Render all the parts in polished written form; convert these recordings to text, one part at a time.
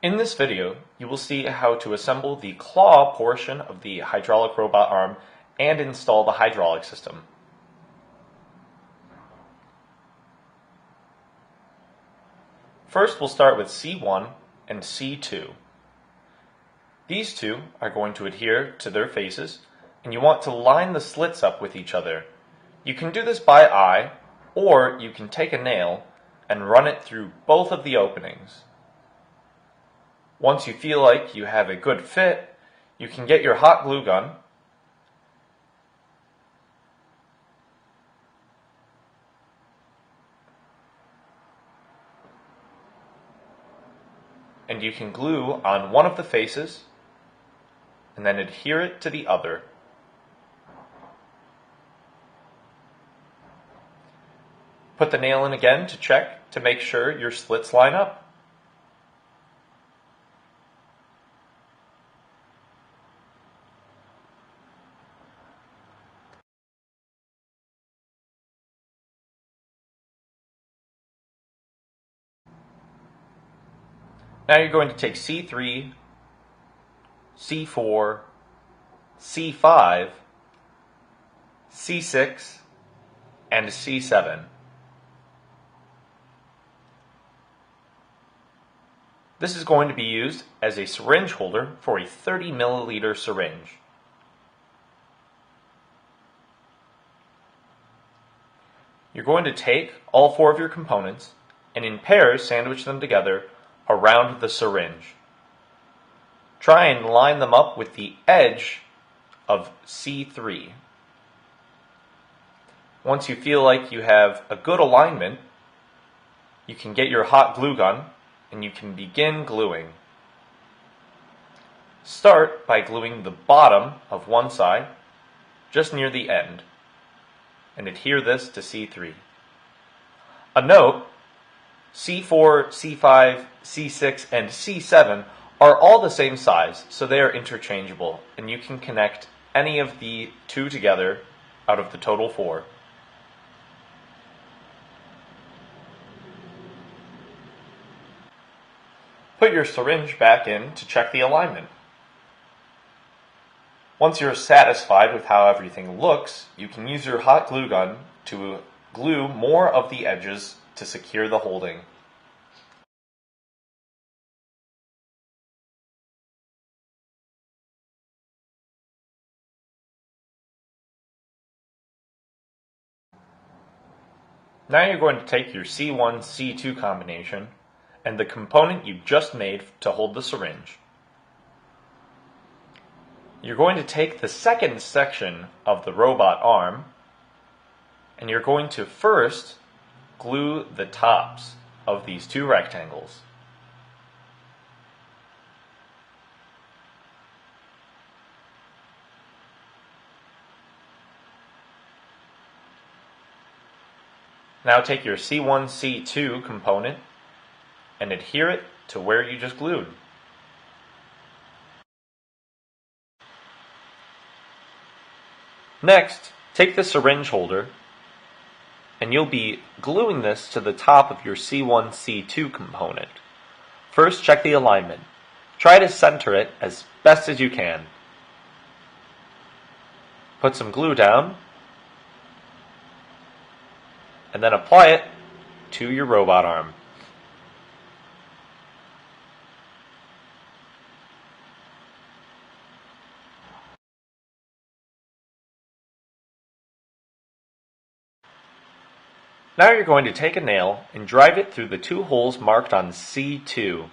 In this video, you will see how to assemble the claw portion of the hydraulic robot arm and install the hydraulic system. First, we'll start with C1 and C2. These two are going to adhere to their faces, and you want to line the slits up with each other. You can do this by eye, or you can take a nail and run it through both of the openings. Once you feel like you have a good fit, you can get your hot glue gun and you can glue on one of the faces and then adhere it to the other. Put the nail in again to check to make sure your slits line up. Now you're going to take C3, C4, C5, C6, and C7. This is going to be used as a syringe holder for a 30 milliliter syringe. You're going to take all four of your components and in pairs sandwich them together around the syringe. Try and line them up with the edge of C3. Once you feel like you have a good alignment, you can get your hot glue gun and you can begin gluing. Start by gluing the bottom of one side just near the end and adhere this to C3. A note: C4, C5, C6, and C7 are all the same size, so they are interchangeable, and you can connect any of the two together out of the total four. Put your syringe back in to check the alignment. Once you're satisfied with how everything looks, you can use your hot glue gun to glue more of the edges to secure the holding. Now you're going to take your C1, C2 combination and the component you just made to hold the syringe. You're going to take the second section of the robot arm and you're going to first glue the tops of these two rectangles. Now take your C1, C2 component and adhere it to where you just glued. Next, take the syringe holder and you'll be gluing this to the top of your C1, C2 component. First, check the alignment. Try to center it as best as you can. Put some glue down and then apply it to your robot arm. Now you're going to take a nail and drive it through the two holes marked on C2.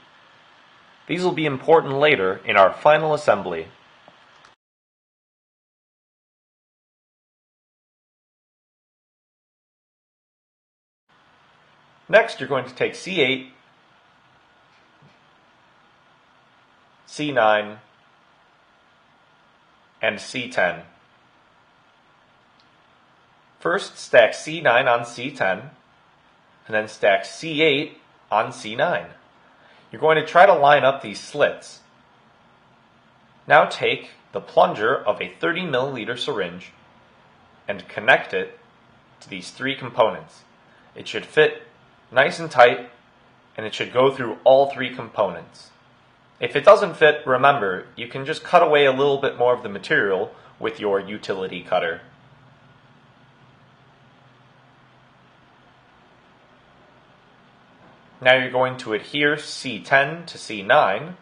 These will be important later in our final assembly. Next, you're going to take C8, C9, and C10. First, stack C9 on C10, and then stack C8 on C9. You're going to try to line up these slits. Now take the plunger of a 30 milliliter syringe and connect it to these three components. It should fit nice and tight, and it should go through all three components. If it doesn't fit, remember, you can just cut away a little bit more of the material with your utility cutter. Now you're going to adhere C10 to C9,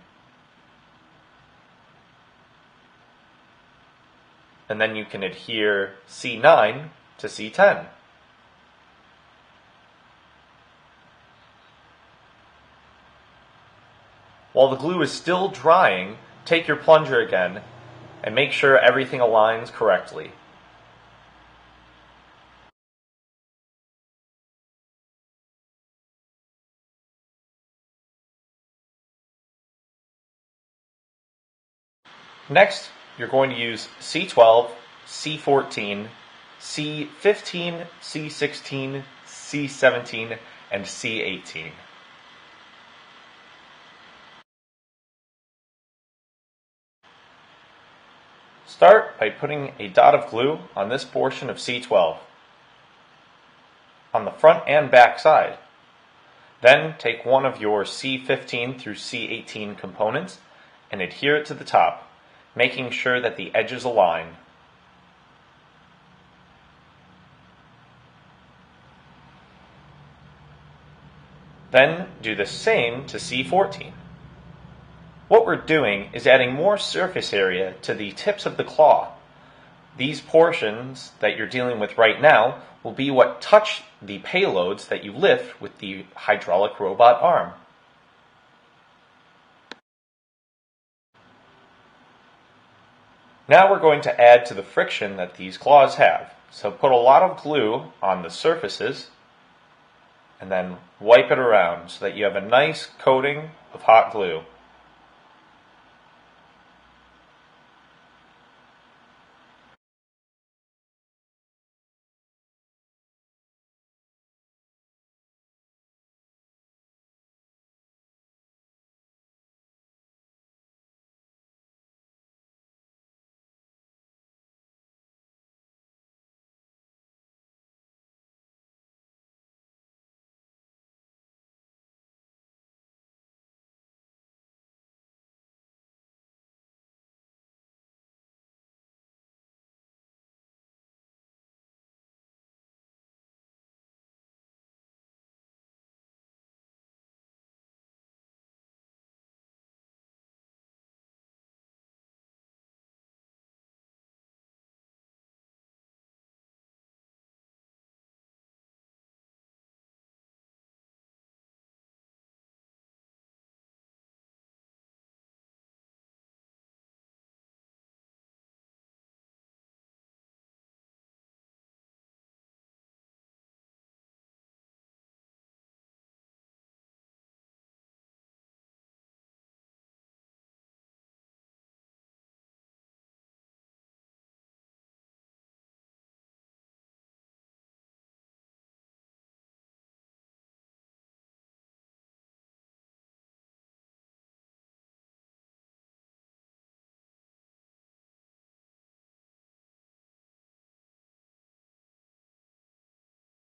and then you can adhere C9 to C10. While the glue is still drying, take your plunger again and make sure everything aligns correctly. Next, you're going to use C12, C14, C15, C16, C17, and C18. Start by putting a dot of glue on this portion of C12, on the front and back side. Then take one of your C15 through C18 components and adhere it to the top, making sure that the edges align. Then do the same to C14. What we're doing is adding more surface area to the tips of the claw. These portions that you're dealing with right now will be what touch the payloads that you lift with the hydraulic robot arm. Now we're going to add to the friction that these claws have. So put a lot of glue on the surfaces and then wipe it around so that you have a nice coating of hot glue.